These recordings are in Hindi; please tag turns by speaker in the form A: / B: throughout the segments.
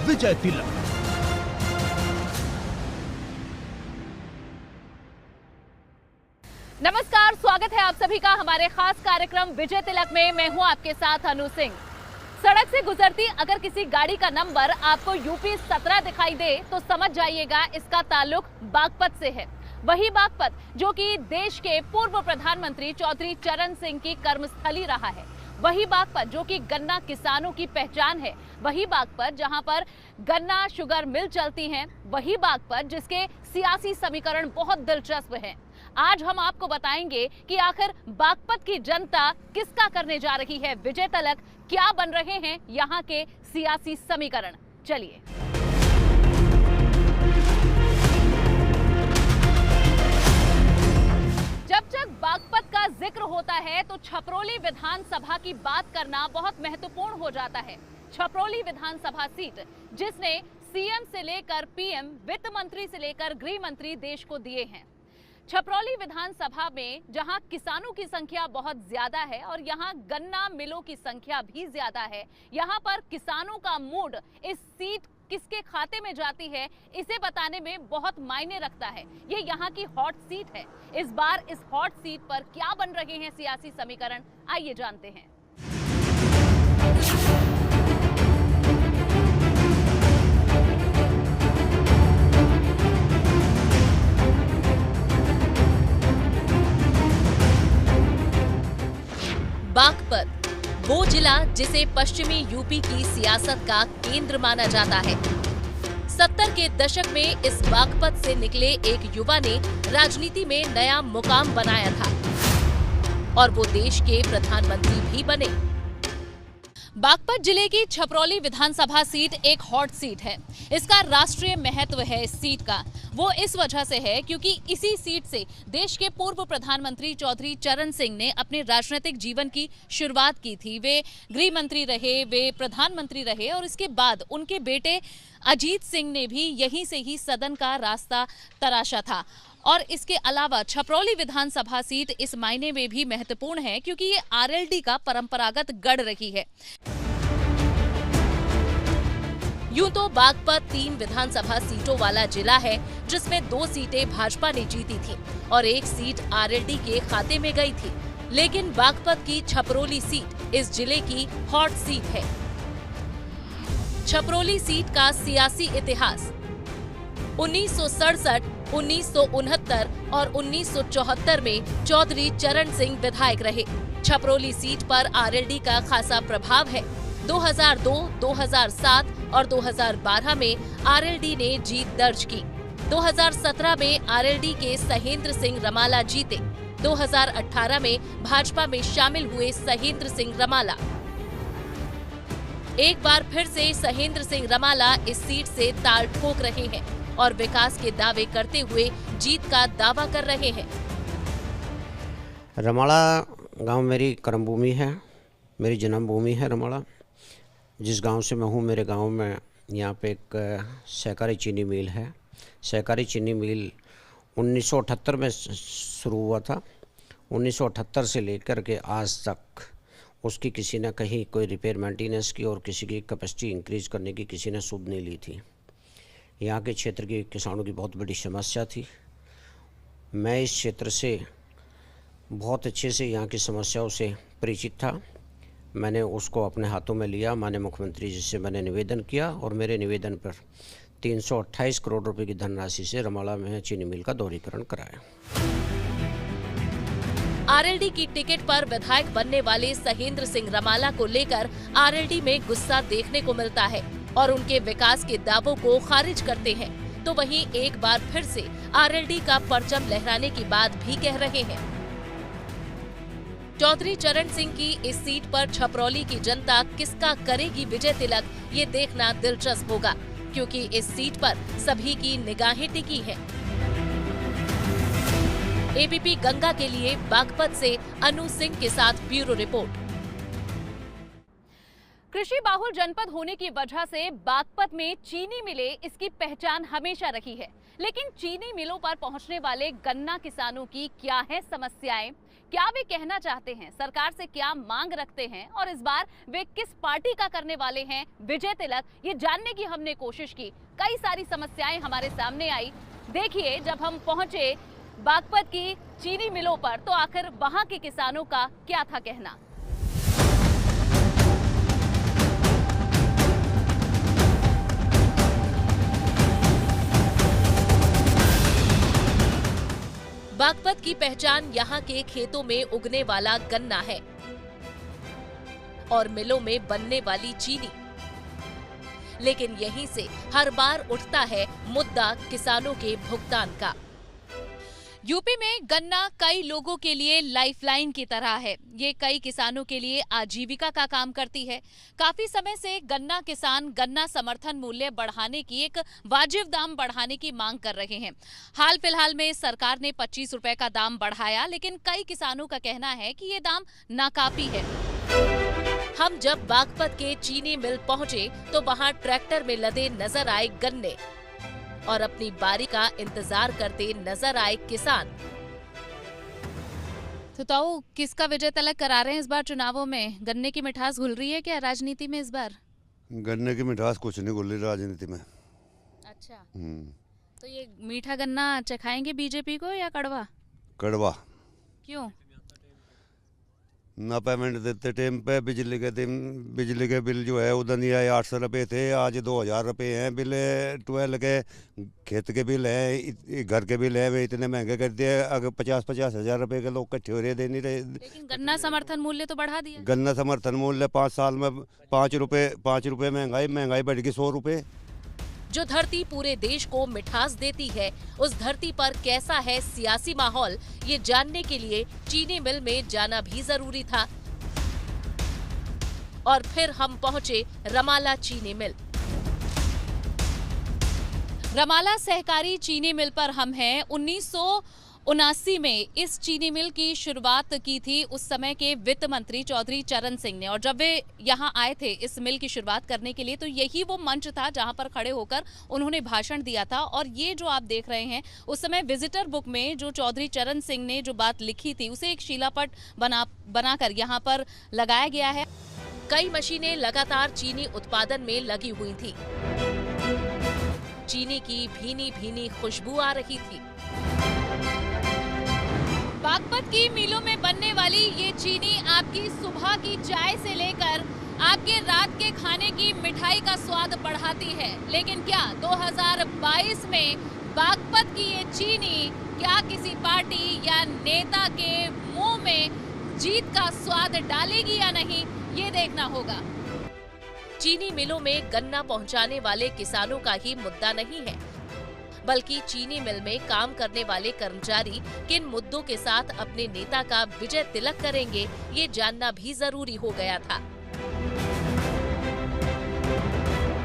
A: विजय तिलक।
B: नमस्कार, स्वागत है आप सभी का हमारे खास कार्यक्रम विजय तिलक में। मैं हूं आपके साथ अनु सिंह। सड़क से गुजरती अगर किसी गाड़ी का नंबर आपको यूपी 17 दिखाई दे तो समझ जाइएगा इसका ताल्लुक बागपत से है। वही बागपत जो कि देश के पूर्व प्रधानमंत्री चौधरी चरण सिंह की कर्मस्थली रहा है। वही बागपत जो कि गन्ना किसानों की पहचान है। वही बागपत जहां पर गन्ना शुगर मिल चलती हैं। वही बागपत जिसके सियासी समीकरण बहुत दिलचस्प हैं। आज हम आपको बताएंगे कि आखिर बागपत की जनता किसका करने जा रही है विजय तिलक, क्या बन रहे हैं यहाँ के सियासी समीकरण। चलिए। जब बागपत का जिक्र होता है तो छपरौली विधानसभा की बात करना बहुत महत्वपूर्ण हो जाता है। छपरौली विधानसभा सीट जिसने सीएम से लेकर पीएम, वित्त मंत्री से लेकर गृह मंत्री देश को दिए हैं। छपरौली विधानसभा में जहां किसानों की संख्या बहुत ज्यादा है और यहां गन्ना मिलों की संख्या भी ज्यादा है, यहां पर किसानों का मूड इस सीट किसके खाते में जाती है इसे बताने में बहुत मायने रखता है। ये यहाँ की हॉट सीट है। इस बार इस हॉट सीट पर क्या बन रहे हैं सियासी समीकरण, आइए जानते हैं। बागपत वो जिला जिसे पश्चिमी यूपी की सियासत का केंद्र माना जाता है। 70 के दशक में इस बागपत से निकले एक युवा ने राजनीति में नया मुकाम बनाया था और वो देश के प्रधानमंत्री भी बने। बागपत जिले की छपरौली विधानसभा सीट एक हॉट सीट है। इसका राष्ट्रीय महत्व है इस सीट का। वो इस वजह से है क्योंकि इसी सीट से देश के पूर्व प्रधानमंत्री चौधरी चरण सिंह ने अपने राजनीतिक जीवन की शुरुआत की थी। वे गृह मंत्री रहे, वे प्रधानमंत्री रहे और इसके बाद उनके बेटे अजीत सिंह ने भी यहीं से ही सदन का रास्ता तराशा था। और इसके अलावा छपरौली विधानसभा सीट इस मायने में भी महत्वपूर्ण है क्योंकि ये आरएलडी का परंपरागत गढ़ रही है। यूं तो बागपत 3 विधानसभा सीटों वाला जिला है जिसमें 2 सीटें भाजपा ने जीती थी और 1 सीट आरएलडी के खाते में गई थी। लेकिन बागपत की छपरौली सीट इस जिले की हॉट सीट है। छपरौली सीट का सियासी इतिहास 1967, 1969 और 1974 में चौधरी चरण सिंह विधायक रहे। छपरौली सीट पर आरएलडी का खासा प्रभाव है। 2002, 2007 और 2012 में आरएलडी ने जीत दर्ज की। 2017 में आरएलडी के सहेंद्र सिंह रमाला जीते। 2018 में भाजपा में शामिल हुए सहेंद्र सिंह रमाला। एक बार फिर से सहेंद्र सिंह रमाला इस सीट से ताल ठोक रहे हैं और विकास के दावे करते हुए जीत का दावा कर रहे हैं।
C: रमाला गांव मेरी कर्मभूमि है, मेरी जन्मभूमि है रमाला। जिस गांव से मैं हूं, मेरे गांव में यहाँ पे एक सहकारी चीनी मिल है। सहकारी चीनी मिल 1978 में शुरू हुआ था। 1978 से लेकर के आज तक उसकी किसी ने कहीं कोई रिपेयर मेंटेनेंस की और किसी की कैपेसिटी इंक्रीज करने की किसी ने सुध नहीं ली थी। यहाँ के क्षेत्र के किसानों की बहुत बड़ी समस्या थी। मैं इस क्षेत्र से बहुत अच्छे से यहाँ की समस्याओं से परिचित था। मैंने उसको अपने हाथों में लिया। माननीय मुख्यमंत्री जी से मैंने निवेदन किया और मेरे निवेदन पर 328 करोड़ रुपए की धनराशि से रमाला में चीनी मिल का दोहरीकरण कराया।
B: आरएलडी की टिकट पर विधायक बनने वाले सहेंद्र सिंह रमाला को लेकर आरएलडी में गुस्सा देखने को मिलता है और उनके विकास के दावों को खारिज करते हैं। तो वहीं एक बार फिर से आरएलडी का परचम लहराने की बात भी कह रहे हैं। चौधरी चरण सिंह की इस सीट पर छपरौली की जनता किसका करेगी विजय तिलक, ये देखना दिलचस्प होगा क्योंकि इस सीट पर सभी की निगाहें टिकी हैं। एबीपी गंगा के लिए बागपत से अनु सिंह के साथ ब्यूरो रिपोर्ट। कृषि बाहुल जनपद होने की वजह से बागपत में चीनी मिलें इसकी पहचान हमेशा रही है, लेकिन चीनी मिलों पर पहुंचने वाले गन्ना किसानों की क्या है समस्याएं, क्या वे कहना चाहते हैं, सरकार से क्या मांग रखते हैं और इस बार वे किस पार्टी का करने वाले हैं विजय तिलक, ये जानने की हमने कोशिश की। कई सारी समस्याएं हमारे सामने आई। देखिए, जब हम पहुंचे बागपत की चीनी मिलों पर तो आखिर वहां के किसानों का क्या था कहना। बागपत की पहचान यहाँ के खेतों में उगने वाला गन्ना है और मिलों में बनने वाली चीनी, लेकिन यहीं से हर बार उठता है मुद्दा किसानों के भुगतान का। यूपी में गन्ना कई लोगों के लिए लाइफलाइन की तरह है। ये कई किसानों के लिए आजीविका का काम करती है। काफी समय से गन्ना किसान गन्ना समर्थन मूल्य बढ़ाने की, एक वाजिब दाम बढ़ाने की मांग कर रहे हैं। हाल फिलहाल में सरकार ने 25 रुपए का दाम बढ़ाया, लेकिन कई किसानों का कहना है कि ये दाम नाकाफी है। हम जब बागपत के चीनी मिल पहुंचे तो वहां ट्रैक्टर में लदे नजर आए गन्ने और अपनी बारी का इंतजार करते नजर आए किसान। तो ताऊ, किसका विजय तिलक करा रहे हैं इस बार चुनावों में? गन्ने की मिठास घुल रही है क्या राजनीति में इस बार?
A: गन्ने की मिठास कुछ नहीं घुल रही राजनीति में।
B: अच्छा, तो ये मीठा गन्ना चखाएंगे बीजेपी को या कड़वा?
A: कड़वा।
B: क्यों?
A: ना पेमेंट देते टाइम पे, बिजली के बिल जो है उधर नहीं आए। 800 रुपये थे, आज 2000 रुपये हैं बिल। 12 के खेत के बिल है, घर के बिल है, वे इतने महंगे कर दिए। अगर 50-50 हजार रुपये के लोग इकट्ठे हो रहे, दे नहीं रहे।
B: लेकिन गन्ना समर्थन मूल्य तो बढ़ा दिया।
A: गन्ना समर्थन मूल्य 5 साल में 5 रुपये महंगाई बढ़ गई 100 रुपये।
B: जो धरती पूरे देश को मिठास देती है, उस धरती पर कैसा है सियासी माहौल, ये जानने के लिए चीनी मिल में जाना भी जरूरी था। और फिर हम पहुंचे रमाला चीनी मिल। रमाला सहकारी चीनी मिल पर हम हैं। 1979 में इस चीनी मिल की शुरुआत की थी उस समय के वित्त मंत्री चौधरी चरण सिंह ने, और जब वे यहाँ आए थे इस मिल की शुरुआत करने के लिए तो यही वो मंच था जहाँ पर खड़े होकर उन्होंने भाषण दिया था। और ये जो आप देख रहे हैं, उस समय विजिटर बुक में जो चौधरी चरण सिंह ने जो बात लिखी थी उसे एक शिलापट बनाकर यहाँ पर लगाया गया है। कई मशीनें लगातार चीनी उत्पादन में लगी हुई थी। चीनी की भीनी भीनी खुशबू आ रही थी। बागपत की मिलों में बनने वाली ये चीनी आपकी सुबह की चाय से लेकर आपके रात के खाने की मिठाई का स्वाद बढ़ाती है। लेकिन क्या 2022 में बागपत की ये चीनी क्या किसी पार्टी या नेता के मुंह में जीत का स्वाद डालेगी या नहीं, ये देखना होगा। चीनी मिलों में गन्ना पहुंचाने वाले किसानों का ही मुद्दा नहीं है, बल्कि चीनी मिल में काम करने वाले कर्मचारी किन मुद्दों के साथ अपने नेता का विजय तिलक करेंगे, ये जानना भी जरूरी हो गया था।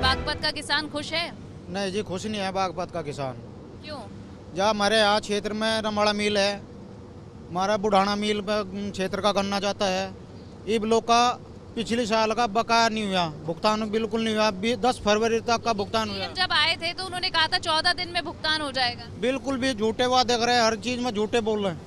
B: बागपत का किसान खुश है?
D: नहीं जी, खुश नहीं है बागपत का किसान।
B: क्यों?
D: जहाँ हमारे यहाँ क्षेत्र में रमड़ा मिल है, हमारा बुढ़ाना मिल क्षेत्र का गन्ना जाता है। इन लोग का पिछले साल का बकाया नहीं हुआ, भुगतान बिल्कुल नहीं हुआ। 10 फरवरी तक का भुगतान हुआ।
B: जब आए थे तो उन्होंने कहा था 14 दिन में भुगतान हो जाएगा।
D: बिल्कुल भी झूठे वादे कर रहे हैं, हर चीज में झूठे बोल रहे हैं।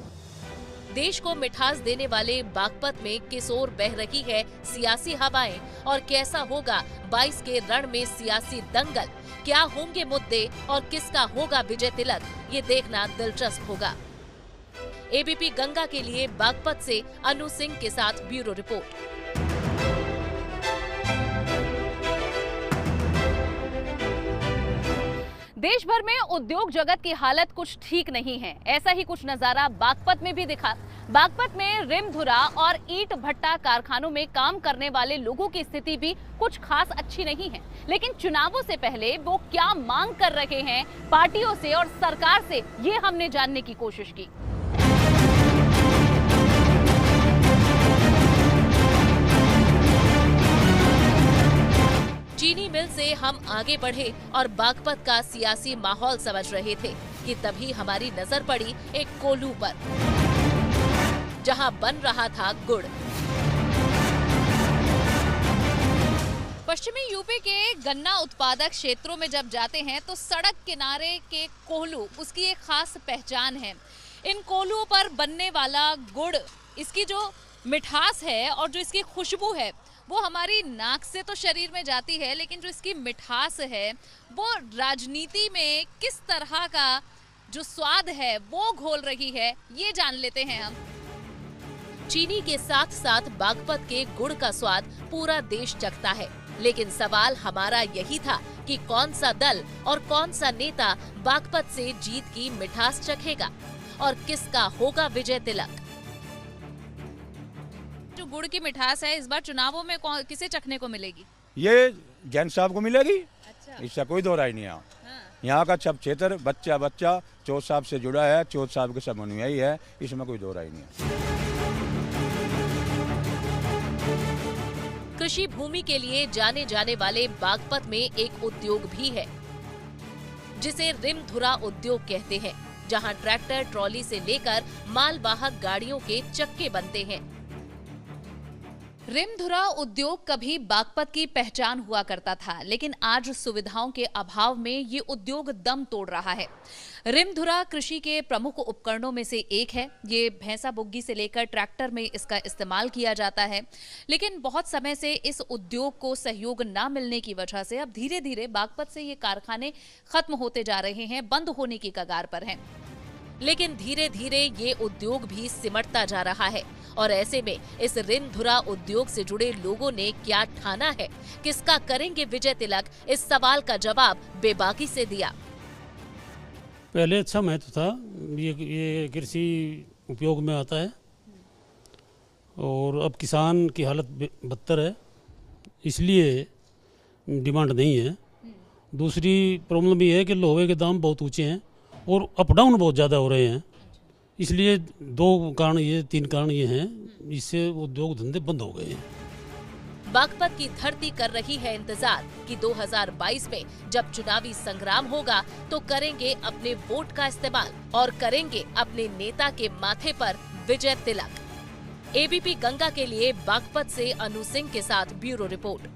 B: देश को मिठास देने वाले बागपत में किस ओर बह रही है सियासी हवाएं और कैसा होगा 22 के रण में सियासी दंगल, क्या होंगे मुद्दे और किसका होगा विजय तिलक, ये देखना दिलचस्प होगा। एबीपी गंगा के लिए बागपत से अनु सिंह के साथ ब्यूरो रिपोर्ट। देश भर में उद्योग जगत की हालत कुछ ठीक नहीं है। ऐसा ही कुछ नजारा बागपत में भी दिखा। बागपत में रिमधुरा और ईंट भट्टा कारखानों में काम करने वाले लोगों की स्थिति भी कुछ खास अच्छी नहीं है। लेकिन चुनावों से पहले वो क्या मांग कर रहे हैं पार्टियों से और सरकार से, ये हमने जानने की कोशिश की। चीनी मिल से हम आगे बढ़े और बागपत का सियासी माहौल समझ रहे थे कि तभी हमारी नजर पड़ी एक कोल्हू पर, जहां बन रहा था गुड़। पश्चिमी यूपी के गन्ना उत्पादक क्षेत्रों में जब जाते हैं तो सड़क किनारे के कोल्हू उसकी एक खास पहचान है। इन कोल्हुओं पर बनने वाला गुड़, इसकी जो मिठास है और जो इसकी खुशबू है वो हमारी नाक से तो शरीर में जाती है, लेकिन जो इसकी मिठास है वो राजनीति में किस तरह का जो स्वाद है वो घोल रही है, ये जान लेते हैं हम। चीनी के साथ साथ बागपत के गुड़ का स्वाद पूरा देश चखता है, लेकिन सवाल हमारा यही था कि कौन सा दल और कौन सा नेता बागपत से जीत की मिठास चखेगा और किसका होगा विजय तिलक। जो गुड़ की मिठास है इस बार चुनावों में किसे चखने को मिलेगी?
E: ये जैन साहब को मिलेगी।
B: अच्छा।
E: इसका कोई दो राय नहीं है।
B: हाँ।
E: यहाँ का सब क्षेत्र बच्चा चौथ साहब से जुड़ा है, चौथ साहब के सब अनुयायी है, इसमें कोई दो राय नहीं है।
B: कृषि भूमि के लिए जाने जाने वाले बागपत में एक उद्योग भी है जिसे रिमधुरा उद्योग कहते हैं, जहां ट्रैक्टर ट्रॉली से लेकर मालवाहक गाड़ियों के चक्के बनते हैं। रिमधुरा उद्योग कभी बागपत की पहचान हुआ करता था, लेकिन आज सुविधाओं के अभाव में ये उद्योग दम तोड़ रहा है। रिमधुरा कृषि के प्रमुख उपकरणों में से एक है। ये भैंसा बुग्गी से लेकर ट्रैक्टर में इसका इस्तेमाल किया जाता है, लेकिन बहुत समय से इस उद्योग को सहयोग न मिलने की वजह से अब धीरे धीरे बागपत से ये कारखाने खत्म होते जा रहे हैं, बंद होने की कगार पर हैं। लेकिन धीरे धीरे ये उद्योग भी सिमटता जा रहा है और ऐसे में इस रिमधुरा उद्योग से जुड़े लोगों ने क्या ठाना है, किसका करेंगे विजय तिलक, इस सवाल का जवाब बेबाकी से दिया।
F: पहले अच्छा महत्व था, ये कृषि उपयोग में आता है और अब किसान की हालत बदतर है, इसलिए डिमांड नहीं है। दूसरी प्रॉब्लम ये है कि लोहे के दाम बहुत ऊंचे हैं और अप डाउन बहुत ज़्यादा हो रहे हैं, इसलिए तीन कारण ये हैं, इससे उद्योग धंधे बंद हो गए हैं।
B: बागपत की धरती कर रही है इंतजार कि 2022 में जब चुनावी संग्राम होगा तो करेंगे अपने वोट का इस्तेमाल और करेंगे अपने नेता के माथे पर विजय तिलक। एबीपी गंगा के लिए बागपत से अनु सिंह के साथ ब्यूरो रिपोर्ट।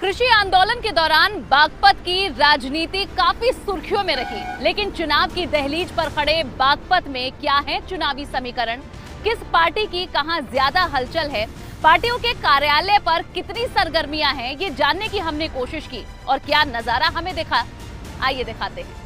B: कृषि आंदोलन के दौरान बागपत की राजनीति काफी सुर्खियों में रही, लेकिन चुनाव की दहलीज पर खड़े बागपत में क्या है चुनावी समीकरण, किस पार्टी की कहां ज्यादा हलचल है, पार्टियों के कार्यालय पर कितनी सरगर्मियां हैं, ये जानने की हमने कोशिश की और क्या नजारा हमें दिखा, आइए दिखाते हैं।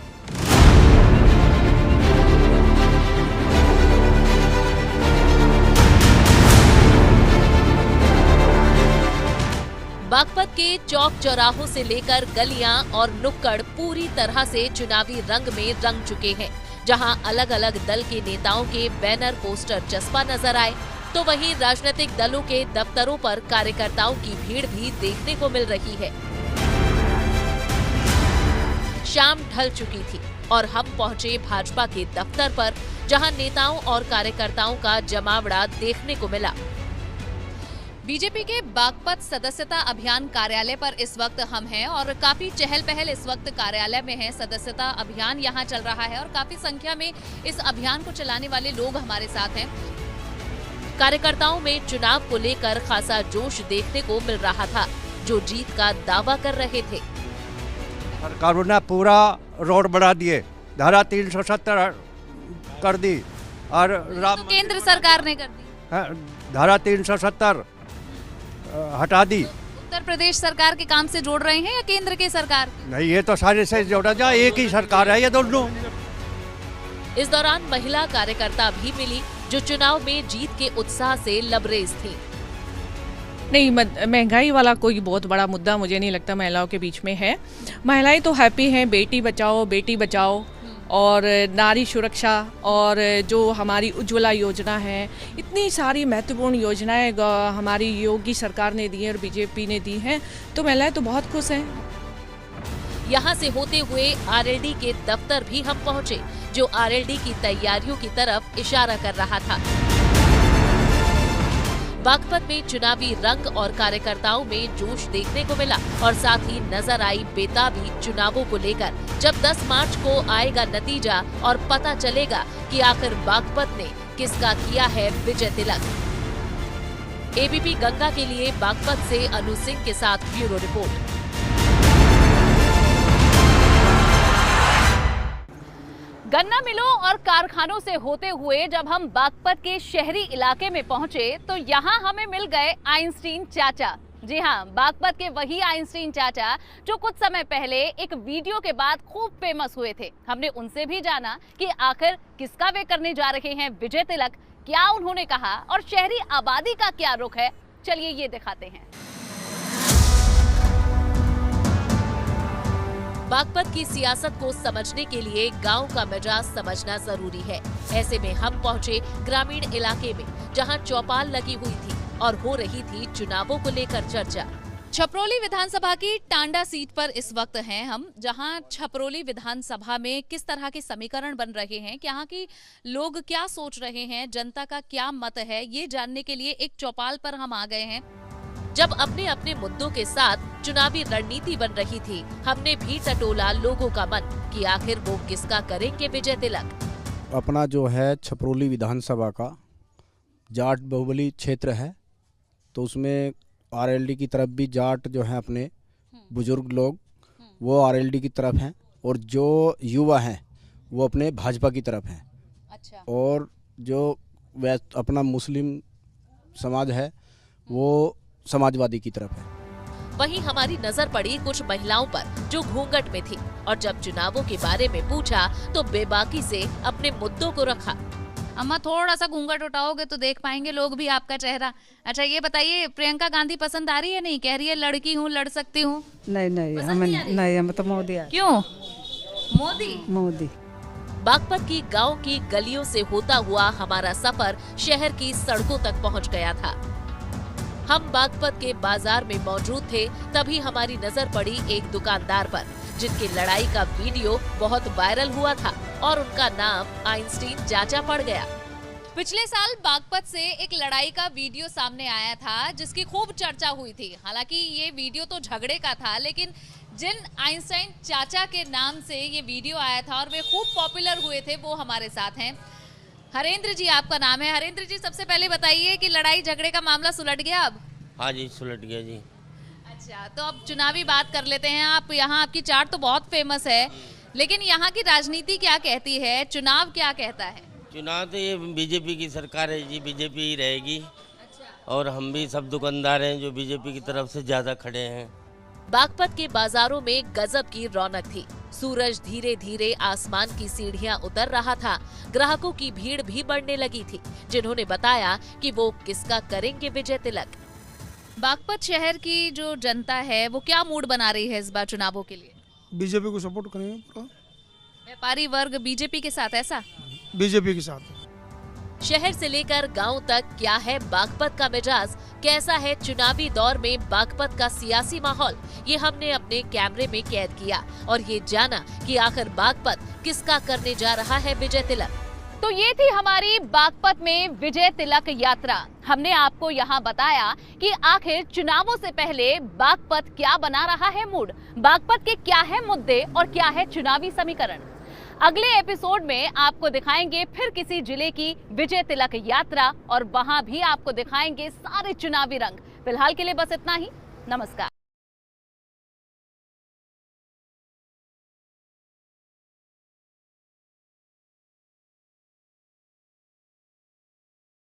B: बागपत के चौक चौराहों से लेकर गलियां और नुक्कड़ पूरी तरह से चुनावी रंग में रंग चुके हैं। जहां अलग अलग दल के नेताओं के बैनर पोस्टर चस्पा नजर आए, तो वहीं राजनीतिक दलों के दफ्तरों पर कार्यकर्ताओं की भीड़ भी देखने को मिल रही है। शाम ढल चुकी थी और हम पहुंचे भाजपा के दफ्तर पर, जहां नेताओं और कार्यकर्ताओं का जमावड़ा देखने को मिला। बीजेपी के बागपत सदस्यता अभियान कार्यालय पर इस वक्त हम हैं और काफी चहल पहल इस वक्त कार्यालय में है। सदस्यता अभियान यहां चल रहा है और काफी संख्या में इस अभियान को चलाने वाले लोग हमारे साथ हैं। कार्यकर्ताओं में चुनाव को लेकर खासा जोश देखने को मिल रहा था, जो जीत का दावा कर रहे थे।
G: सरकारों ने पूरा रोड बढ़ा दिए, धारा 370 कर दी और
B: तो केंद्र सरकार ने कर दी,
G: धारा 370 हटा दी।
B: उत्तर प्रदेश सरकार के काम से जोड़ रहे हैं या केंद्र के सरकार?
G: नहीं, ये तो सारे से जोड़ा जाए, एक ही सरकार है ये दोनों।
B: इस दौरान महिला कार्यकर्ता भी मिली जो चुनाव में जीत के उत्साह से लबरेज थी।
H: नहीं, महंगाई वाला कोई बहुत बड़ा मुद्दा मुझे नहीं लगता महिलाओं के बीच में है। महिलाएं तो हैप्पी हैं, बेटी बचाओ और नारी सुरक्षा और जो हमारी उज्ज्वला योजना है, इतनी सारी महत्वपूर्ण योजनाएं हमारी योगी सरकार ने दी हैं और बीजेपी ने दी हैं, तो महिलाएं तो बहुत खुश हैं।
B: यहाँ से होते हुए आरएलडी के दफ्तर भी हम पहुँचे, जो आरएलडी की तैयारियों की तरफ इशारा कर रहा था। बागपत में चुनावी रंग और कार्यकर्ताओं में जोश देखने को मिला और साथ ही नजर आई बेताबी चुनावों को लेकर, जब 10 मार्च को आएगा नतीजा और पता चलेगा कि आखिर बागपत ने किसका किया है विजय तिलक। एबीपी गंगा के लिए बागपत से अनु सिंह के साथ ब्यूरो रिपोर्ट। गन्ना मिलों और कारखानों से होते हुए जब हम बागपत के शहरी इलाके में पहुंचे तो यहाँ हमें मिल गए आइंस्टीन चाचा। जी हाँ, बागपत के वही आइंस्टीन चाचा जो कुछ समय पहले एक वीडियो के बाद खूब फेमस हुए थे। हमने उनसे भी जाना कि आखिर किसका वे करने जा रहे हैं विजय तिलक, क्या उन्होंने कहा और शहरी आबादी का क्या रुख है। चलिए ये दिखाते हैं। बागपत की सियासत को समझने के लिए गांव का मिजाज समझना जरूरी है। ऐसे में हम पहुंचे ग्रामीण इलाके में, जहां चौपाल लगी हुई थी और हो रही थी चुनावों को लेकर चर्चा। छपरौली विधानसभा की टांडा सीट पर इस वक्त हैं हम, जहां छपरौली विधानसभा में किस तरह के समीकरण बन रहे हैं, यहाँ की लोग क्या सोच रहे हैं, जनता का क्या मत है, ये जानने के लिए एक चौपाल पर हम आ गए हैं। जब अपने अपने मुद्दों के साथ चुनावी रणनीति बन रही थी, हमने भी टटोला लोगों का मन कि आखिर वो किसका करेंगे विजय तिलक।
I: अपना जो है छपरौली विधानसभा का जाट बहुबली क्षेत्र है, तो उसमें आरएलडी की तरफ भी जाट जो है अपने बुजुर्ग लोग वो आरएलडी की तरफ हैं, और जो युवा हैं वो अपने भाजपा की तरफ हैं।
B: अच्छा।
I: और जो अपना मुस्लिम समाज है वो समाजवादी की तरफ है।
B: वहीं हमारी नजर पड़ी कुछ महिलाओं पर जो घूंघट में थी, और जब चुनावों के बारे में पूछा तो बेबाकी से अपने मुद्दों को रखा। अम्मा, थोड़ा सा घूंघट उठाओगे तो देख पाएंगे लोग भी आपका चेहरा। अच्छा, ये बताइए, प्रियंका गांधी पसंद आ रही है? नहीं, कह रही है लड़की हूँ, लड़ सकती हूँ।
J: नहीं, हमें तो मोदी।
B: क्यों मोदी? बागपत की गांव की गलियों से होता हुआ हमारा सफर शहर की सड़कों तक पहुंच गया था। हम बागपत के बाजार में मौजूद थे, तभी हमारी नजर पड़ी एक दुकानदार पर, जिनकी लड़ाई का वीडियो बहुत वायरल हुआ था और उनका नाम आइंस्टीन चाचा पड़ गया। पिछले साल बागपत से एक लड़ाई का वीडियो सामने आया था जिसकी खूब चर्चा हुई थी। हालांकि ये वीडियो तो झगड़े का था, लेकिन जिन आइंस्टाइन चाचा के नाम से ये वीडियो आया था और वे खूब पॉपुलर हुए थे, वो हमारे साथ हैं। हरेंद्र जी आपका नाम है। हरेंद्र जी, सबसे पहले बताइए कि लड़ाई झगड़े का मामला सुलट गया अब?
K: हाँ जी, सुलट गया जी।
B: अच्छा, तो अब चुनावी बात कर लेते हैं। आप यहाँ, आपकी चाट तो बहुत फेमस है, लेकिन यहाँ की राजनीति क्या कहती है, चुनाव क्या कहता है?
K: चुनाव तो ये बीजेपी की सरकार है जी, बीजेपी ही रहेगी।
B: अच्छा।
K: और हम भी सब दुकानदार हैं जो बीजेपी की तरफ से ज्यादा खड़े हैं।
B: बागपत के बाजारों में गजब की रौनक थी। सूरज धीरे धीरे आसमान की सीढ़ियां उतर रहा था। ग्राहकों की भीड़ भी बढ़ने लगी थी, जिन्होंने बताया कि वो किसका करेंगे विजय तिलक। बागपत शहर की जो जनता है वो क्या मूड बना रही है इस बार चुनावों के लिए?
L: बीजेपी को सपोर्ट करेंगे पूरा।
B: व्यापारी वर्ग बीजेपी के साथ, ऐसा?
L: बीजेपी के साथ।
B: शहर से लेकर गांव तक क्या है बागपत का मिजाज, कैसा है चुनावी दौर में बागपत का सियासी माहौल, ये हमने अपने कैमरे में कैद किया और ये जाना कि आखिर बागपत किसका करने जा रहा है विजय तिलक। तो ये थी हमारी बागपत में विजय तिलक यात्रा। हमने आपको यहाँ बताया कि आखिर चुनावों से पहले बागपत क्या बना रहा है मूड, बागपत के क्या है मुद्दे और क्या है चुनावी समीकरण। अगले एपिसोड में आपको दिखाएंगे फिर किसी जिले की विजय तिलक यात्रा और वहां भी आपको दिखाएंगे सारे चुनावी रंग। फिलहाल के लिए बस इतना ही। नमस्कार।